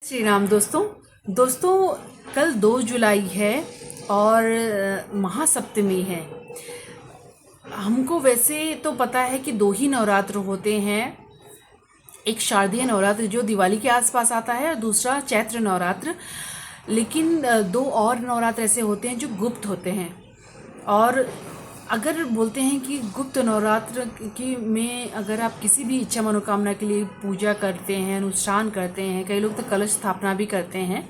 श्री राम दोस्तों। कल 2 जुलाई है और महासप्तमी है। हमको वैसे तो पता है कि 2 ही नवरात्र होते हैं। एक शारदीय नवरात्र जो दिवाली के आसपास आता है और दूसरा चैत्र नवरात्र। लेकिन 2 और नवरात्र ऐसे होते हैं जो गुप्त होते हैं। और अगर बोलते हैं कि गुप्त नवरात्र की में अगर आप किसी भी इच्छा मनोकामना के लिए पूजा करते हैं, अनुष्ठान करते हैं, कई लोग तो कलश स्थापना भी करते हैं,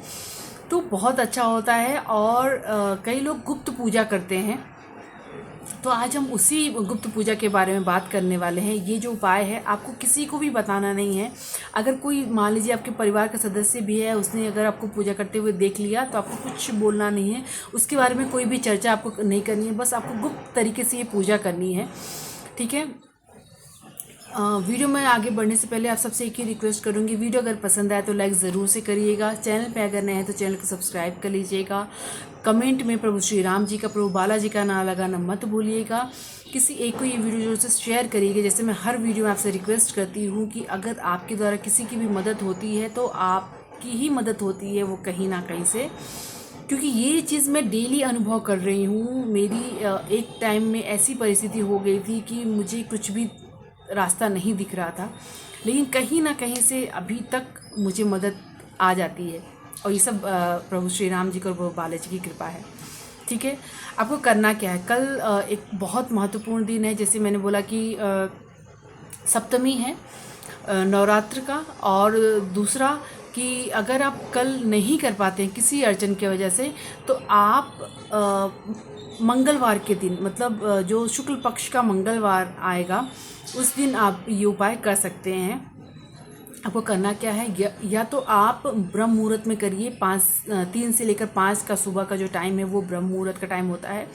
तो बहुत अच्छा होता है। और कई लोग गुप्त पूजा करते हैं। तो आज हम उसी गुप्त पूजा के बारे में बात करने वाले हैं। ये जो उपाय है आपको किसी को भी बताना नहीं है। अगर कोई मान लीजिए आपके परिवार का सदस्य भी है, उसने अगर आपको पूजा करते हुए देख लिया तो आपको कुछ बोलना नहीं है, उसके बारे में कोई भी चर्चा आपको नहीं करनी है। बस आपको गुप्त तरीके से ये पूजा करनी है, ठीक है। वीडियो में आगे बढ़ने से पहले आप सबसे एक ही रिक्वेस्ट करूंगी, वीडियो अगर पसंद आए तो लाइक ज़रूर से करिएगा। चैनल पे अगर नए हैं तो चैनल को सब्सक्राइब कर लीजिएगा। कमेंट में प्रभु श्री राम जी का, प्रभु बालाजी का नाम लगाना मत भूलिएगा। किसी एक को ये वीडियो जरूर से शेयर करिएगा। जैसे मैं हर वीडियो में आपसे रिक्वेस्ट करती हूँ कि अगर आपके द्वारा किसी की भी मदद होती है तो आपकी ही मदद होती है वो कहीं ना कहीं से, क्योंकि ये चीज़ मैं डेली अनुभव कर रही हूँ। मेरी एक टाइम में ऐसी परिस्थिति हो गई थी कि मुझे कुछ भी रास्ता नहीं दिख रहा था, लेकिन कहीं ना कहीं से अभी तक मुझे मदद आ जाती है। और ये सब प्रभु श्री राम जी को और प्रभु बालाजी की कृपा है, ठीक है। आपको करना क्या है, कल एक बहुत महत्वपूर्ण दिन है। जैसे मैंने बोला कि सप्तमी है नवरात्र का, और दूसरा कि अगर आप कल नहीं कर पाते हैं किसी अड़चन की वजह से, तो आप मंगलवार के दिन, मतलब जो शुक्ल पक्ष का मंगलवार आएगा उस दिन आप ये उपाय कर सकते हैं। आपको करना क्या है, या तो आप ब्रह्म मुहूर्त में करिए, 3 से लेकर 5 का सुबह का जो टाइम है वो ब्रह्म मुहूर्त का टाइम होता है,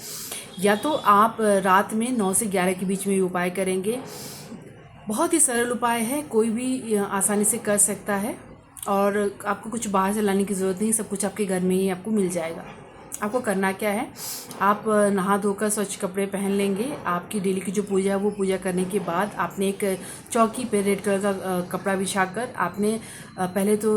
या तो आप रात में 9 से 11 के बीच में ये उपाय करेंगे। बहुत ही सरल उपाय है, कोई भी आसानी से कर सकता है और आपको कुछ बाहर से लाने की ज़रूरत नहीं, सब कुछ आपके घर में ही आपको मिल जाएगा। आपको करना क्या है, आप नहा धोकर स्वच्छ कपड़े पहन लेंगे। आपकी डेली की जो पूजा है वो पूजा करने के बाद आपने एक चौकी पे रेड कलर का कपड़ा बिछाकर आपने पहले तो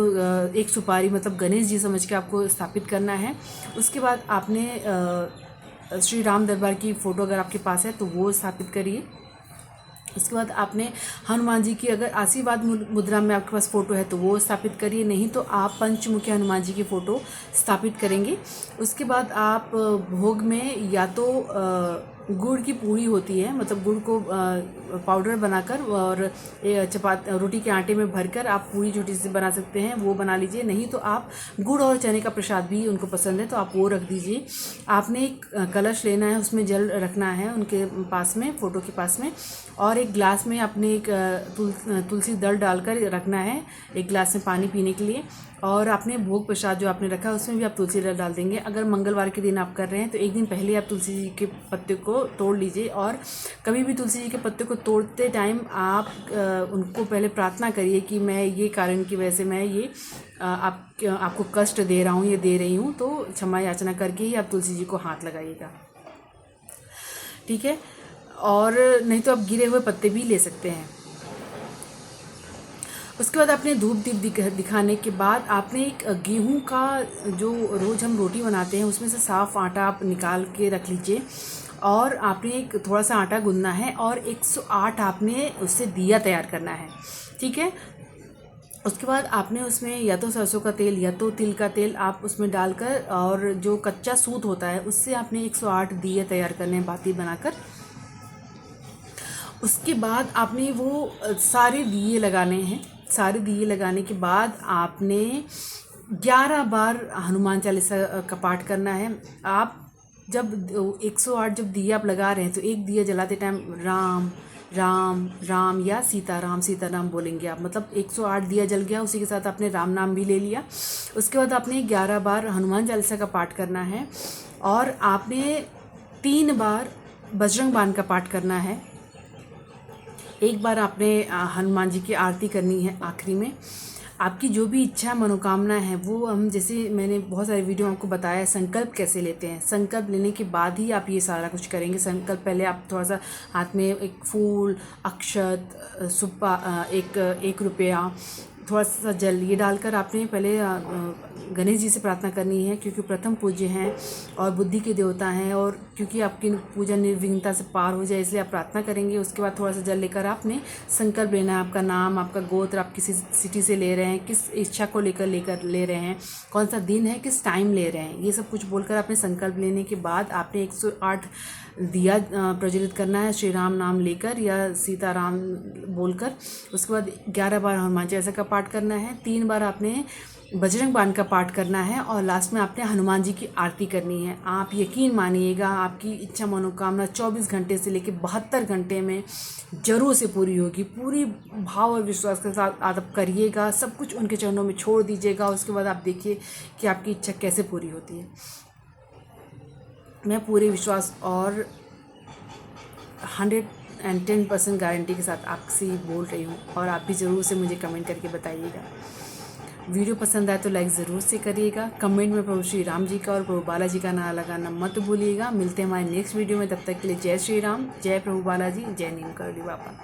एक सुपारी, मतलब गणेश जी समझ के आपको स्थापित करना है। उसके बाद आपने श्री राम दरबार की फ़ोटो अगर आपके पास है तो वो स्थापित करिए। उसके बाद आपने हनुमान जी की, अगर आशीर्वाद मुद्रा में आपके पास फ़ोटो है तो वो स्थापित करिए, नहीं तो आप पंचमुखी हनुमान जी की फ़ोटो स्थापित करेंगे। उसके बाद आप भोग में या तो गुड़ की पूरी होती है, मतलब गुड़ को पाउडर बनाकर और रोटी के आटे में भरकर आप पूरी छोटी सी बना सकते हैं, वो बना लीजिए। नहीं तो आप गुड़ और चने का प्रसाद भी उनको पसंद है तो आप वो रख दीजिए। आपने एक कलश लेना है, उसमें जल रखना है उनके पास में, फ़ोटो के पास में, और एक गिलास में आपने एक तुलसी दल डालकर रखना है, एक गिलास में पानी पीने के लिए। और आपने भोग प्रसाद जो आपने रखा है उसमें भी आप तुलसी दल डाल देंगे। अगर मंगलवार के दिन आप कर रहे हैं तो एक दिन पहले आप तुलसी जी के पत्ते को तोड़ लीजिए, और कभी भी तुलसी जी के पत्ते को तोड़ते टाइम आप उनको पहले प्रार्थना करिए कि मैं ये कारण की वजह से मैं ये आपको कष्ट दे रहा हूँ, ये दे रही हूँ, तो क्षमा याचना करके ही आप तुलसी जी को हाथ लगाइएगा, ठीक है। और नहीं तो आप गिरे हुए पत्ते भी ले सकते हैं। उसके बाद आपने धूप दीप दिखाने के बाद आपने एक गेहूं का, जो रोज़ हम रोटी बनाते हैं उसमें से साफ़ आटा आप निकाल के रख लीजिए, और आपने एक थोड़ा सा आटा गूंदना है और 108 आपने उससे दिया तैयार करना है, ठीक है। उसके बाद आपने उसमें या तो सरसों का तेल या तो तिल का तेल आप उसमें डालकर, और जो कच्चा सूत होता है उससे आपने 108 दिए तैयार करने हैं बाती बनाकर। उसके बाद आपने वो सारे दिए लगाने हैं। सारे दिए लगाने के बाद आपने 11 बार हनुमान चालीसा का पाठ करना है। आप जब 108 जब दिया आप लगा रहे हैं तो एक दिया जलाते टाइम राम राम राम या सीताराम बोलेंगे आप, मतलब 108 दिया जल गया, उसी के साथ आपने राम नाम भी ले लिया। उसके बाद आपने 11 बार हनुमान चालीसा का पाठ करना है, और आपने 3 बार बजरंग बाण का पाठ करना है। एक बार आपने हनुमान जी की आरती करनी है आखिरी में। आपकी जो भी इच्छा मनोकामना है वो हम, जैसे मैंने बहुत सारे वीडियो आपको बताया है संकल्प कैसे लेते हैं। संकल्प लेने के बाद ही आप ये सारा कुछ करेंगे। संकल्प पहले आप थोड़ा सा हाथ में एक फूल, अक्षत, एक रुपया, थोड़ा सा जल ये डालकर आपने पहले गणेश जी से प्रार्थना करनी है, क्योंकि प्रथम पूज्य हैं और बुद्धि के देवता हैं, और क्योंकि आपकी पूजा निर्विघ्नता से पार हो जाए इसलिए आप प्रार्थना करेंगे। उसके बाद थोड़ा सा जल लेकर आपने संकल्प लेना है, आपका नाम, आपका गोत्र, आप किसी सिटी से ले रहे हैं, किस इच्छा को लेकर ले रहे हैं, कौन सा दिन है, किस टाइम ले रहे हैं, ये सब कुछ बोलकर आपने संकल्प लेने के बाद आपने 108 दिया प्रज्वलित करना है श्री राम नाम लेकर या सीताराम बोलकर। उसके बाद 11 बार हनुमान चालीसा का पाठ करना है, 3 बार आपने बजरंग बाण का पाठ करना है, और लास्ट में आपने हनुमान जी की आरती करनी है। आप यकीन मानिएगा आपकी इच्छा मनोकामना 24 घंटे से लेकर 72 घंटे में जरूर से पूरी होगी। पूरी भाव और विश्वास के साथ आप करिएगा, सब कुछ उनके चरणों में छोड़ दीजिएगा। उसके बाद आप देखिए कि आपकी इच्छा कैसे पूरी होती है। मैं पूरे विश्वास और 110% गारंटी के साथ आपसे बोल रही हूँ, और आप भी ज़रूर से मुझे कमेंट करके बताइएगा। वीडियो पसंद आए तो लाइक ज़रूर से करिएगा। कमेंट में प्रभु श्री राम जी का और प्रभु बालाजी का नाम लगाना मत भूलिएगा। मिलते हैं हमारे नेक्स्ट वीडियो में, तब तक के लिए जय श्री राम, जय प्रभु बालाजी, जय नीम करौली बाबा।